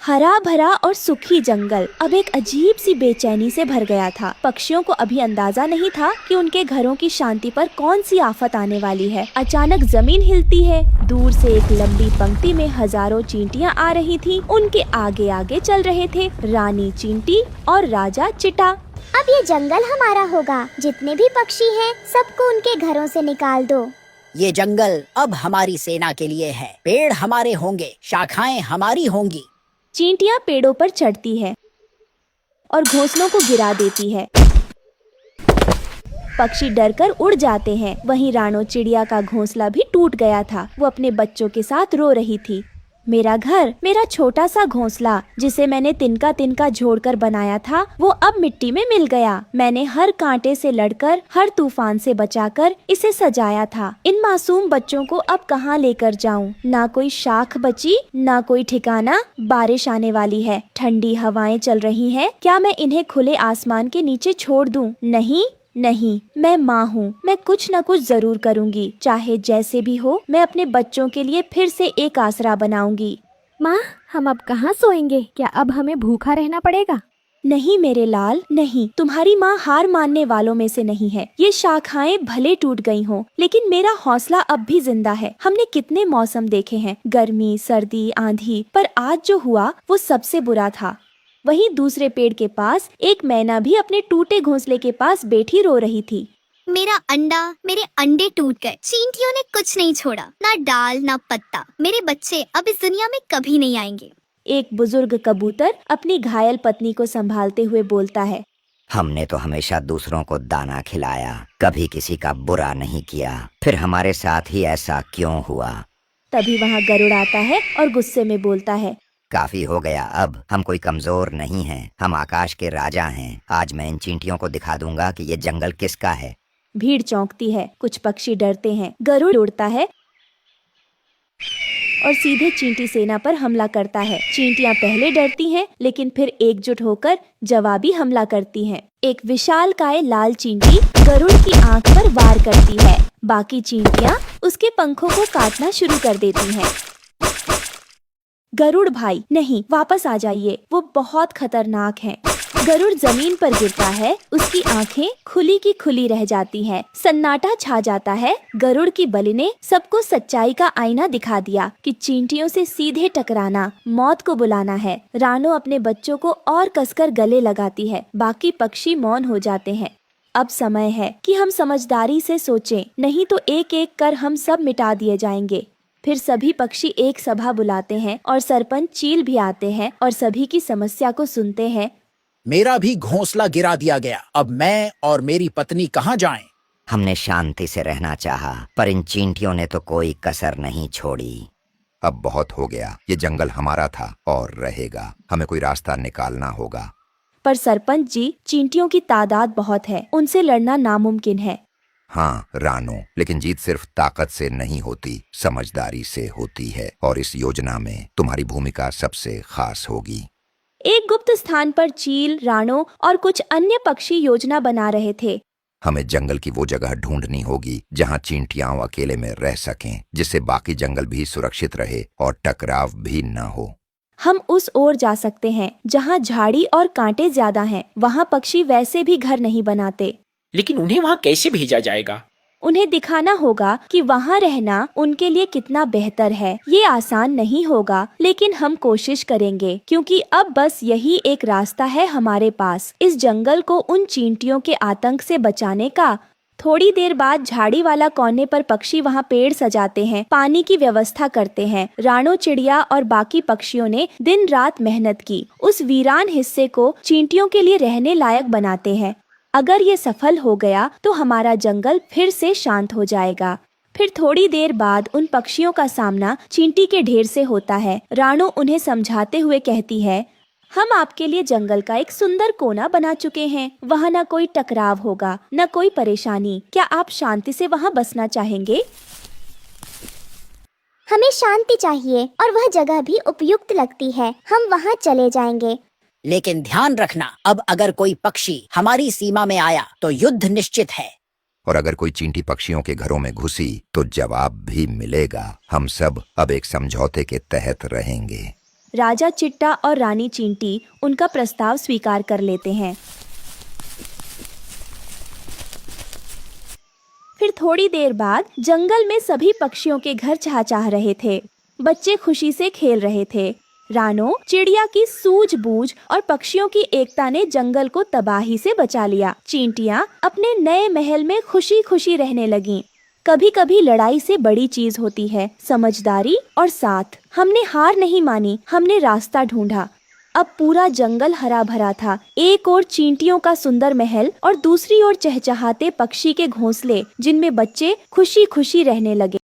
हरा भरा और सुखी जंगल अब एक अजीब सी बेचैनी से भर गया था। पक्षियों को अभी अंदाजा नहीं था कि उनके घरों की शांति पर कौन सी आफत आने वाली है। अचानक जमीन हिलती है। दूर से एक लंबी पंक्ति में हजारों चींटियां आ रही थीं। उनके आगे आगे चल रहे थे रानी चींटी और राजा चिटा। अब ये जंगल हमारा होगा। जितने भी पक्षी हैं, सबको उनके घरों से निकाल दो। ये जंगल अब हमारी सेना के लिए है। पेड़ हमारे होंगे, शाखाएं हमारी होंगी। चींटियां पेड़ों पर चढ़ती है और घोंसलों को गिरा देती है। पक्षी डरकर उड़ जाते हैं। वहीं रानो चिड़िया का घोंसला भी टूट गया था। वो अपने बच्चों के साथ रो रही थी। मेरा घर, मेरा छोटा सा घोंसला जिसे मैंने तिनका तिनका जोड़कर बनाया था, वो अब मिट्टी में मिल गया। मैंने हर कांटे से लड़कर, हर तूफान से बचाकर इसे सजाया था। इन मासूम बच्चों को अब कहाँ लेकर जाऊं? ना कोई शाख बची, ना कोई ठिकाना। बारिश आने वाली है, ठंडी हवाएं चल रही हैं। क्या मैं इन्हें खुले आसमान के नीचे छोड़ दूं? नहीं नहीं, मैं माँ हूँ। मैं कुछ न कुछ जरूर करूँगी। चाहे जैसे भी हो, मैं अपने बच्चों के लिए फिर से एक आसरा बनाऊंगी। माँ, हम अब कहाँ सोएंगे? क्या अब हमें भूखा रहना पड़ेगा? नहीं मेरे लाल, नहीं। तुम्हारी माँ हार मानने वालों में से नहीं है। ये शाखाएं भले टूट गई हों, लेकिन मेरा हौसला अब भी जिंदा है। हमने कितने मौसम देखे हैं, गर्मी, सर्दी, आंधी, पर आज जो हुआ वो सबसे बुरा था। वहीं दूसरे पेड़ के पास एक मैना भी अपने टूटे घोंसले के पास बैठी रो रही थी। मेरे अंडे टूट गए। चींटियों ने कुछ नहीं छोड़ा, ना डाल ना पत्ता। मेरे बच्चे अब इस दुनिया में कभी नहीं आएंगे। एक बुजुर्ग कबूतर अपनी घायल पत्नी को संभालते हुए बोलता है। हमने तो हमेशा दूसरों को दाना खिलाया, कभी किसी का बुरा नहीं किया। फिर हमारे साथ ही ऐसा क्यों हुआ? तभी वहाँ गरुड़ आता है और गुस्से में बोलता है। काफी हो गया। अब हम कोई कमजोर नहीं हैं। हम आकाश के राजा हैं। आज मैं इन चींटियों को दिखा दूंगा कि ये जंगल किसका है। भीड़ चौंकती है, कुछ पक्षी डरते हैं। गरुड़ उड़ता है और सीधे चींटी सेना पर हमला करता है। चींटियां पहले डरती हैं, लेकिन फिर एकजुट होकर जवाबी हमला करती हैं। एक विशालकाय लाल चींटी गरुड़ की आंख पर वार करती है। बाकी चींटियां उसके पंखों को काटना शुरू कर देती हैं। गरुड़ भाई, नहीं, वापस आ जाइए, वो बहुत खतरनाक है। गरुड़ जमीन पर गिरता है। उसकी आंखें खुली की खुली रह जाती हैं। सन्नाटा छा जाता है। गरुड़ की बलि ने सबको सच्चाई का आईना दिखा दिया कि चींटियों से सीधे टकराना मौत को बुलाना है। रानो अपने बच्चों को और कसकर गले लगाती है। बाकी पक्षी मौन हो जाते हैं। अब समय है कि हम समझदारी से सोचें, नहीं तो एक एक कर हम सब मिटा दिए जाएंगे। फिर सभी पक्षी एक सभा बुलाते हैं और सरपंच चील भी आते हैं और सभी की समस्या को सुनते हैं। मेरा भी घोंसला गिरा दिया गया। अब मैं और मेरी पत्नी कहाँ जाएं? हमने शांति से रहना चाहा, पर इन चींटियों ने तो कोई कसर नहीं छोड़ी। अब बहुत हो गया। ये जंगल हमारा था और रहेगा। हमें कोई रास्ता निकालना होगा। पर सरपंच जी, चींटियों की तादाद बहुत है, उनसे लड़ना नामुमकिन है। हाँ रानो, लेकिन जीत सिर्फ ताकत से नहीं होती, समझदारी से होती है। और इस योजना में तुम्हारी भूमिका सबसे खास होगी। एक गुप्त स्थान पर चील, रानो और कुछ अन्य पक्षी योजना बना रहे थे। हमें जंगल की वो जगह ढूंढनी होगी जहाँ चींटियां अकेले में रह सकें, जिससे बाकी जंगल भी सुरक्षित रहे और टकराव भी न हो। हम उस ओर जा सकते हैं जहाँ झाड़ी और कांटे ज्यादा हैं। वहाँ पक्षी वैसे भी घर नहीं बनाते। लेकिन उन्हें वहाँ कैसे भेजा जाएगा? उन्हें दिखाना होगा कि वहाँ रहना उनके लिए कितना बेहतर है। ये आसान नहीं होगा, लेकिन हम कोशिश करेंगे, क्योंकि अब बस यही एक रास्ता है हमारे पास, इस जंगल को उन चींटियों के आतंक से बचाने का। थोड़ी देर बाद झाड़ी वाला कोने पर पक्षी वहाँ पेड़ सजाते हैं, पानी की व्यवस्था करते हैं। रानो चिड़िया और बाकी पक्षियों ने दिन रात मेहनत की। उस वीरान हिस्से को चींटियों के लिए रहने लायक बनाते हैं। अगर ये सफल हो गया तो हमारा जंगल फिर से शांत हो जाएगा। फिर थोड़ी देर बाद उन पक्षियों का सामना चींटी के ढेर से होता है। रानो उन्हें समझाते हुए कहती है, हम आपके लिए जंगल का एक सुंदर कोना बना चुके हैं। वहाँ न कोई टकराव होगा, न कोई परेशानी। क्या आप शांति से वहाँ बसना चाहेंगे? हमें शांति चाहिए और वह जगह भी उपयुक्त लगती है। हम वहाँ चले जाएंगे। लेकिन ध्यान रखना, अब अगर कोई पक्षी हमारी सीमा में आया तो युद्ध निश्चित है। और अगर कोई चींटी पक्षियों के घरों में घुसी तो जवाब भी मिलेगा। हम सब अब एक समझौते के तहत रहेंगे। राजा चिट्टा और रानी चींटी उनका प्रस्ताव स्वीकार कर लेते हैं। फिर थोड़ी देर बाद जंगल में सभी पक्षियों के घर चहचहा रहे थे। बच्चे खुशी से खेल रहे थे। रानो, चिड़िया की सूझबूझ और पक्षियों की एकता ने जंगल को तबाही से बचा लिया। चींटियां अपने नए महल में खुशी खुशी रहने लगीं। कभी कभी लड़ाई से बड़ी चीज होती है समझदारी और साथ। हमने हार नहीं मानी, हमने रास्ता ढूंढा। अब पूरा जंगल हरा भरा था। एक ओर चींटियों का सुंदर महल और दूसरी ओर चहचहाते पक्षी के घोंसले, जिनमें बच्चे खुशी खुशी रहने लगे।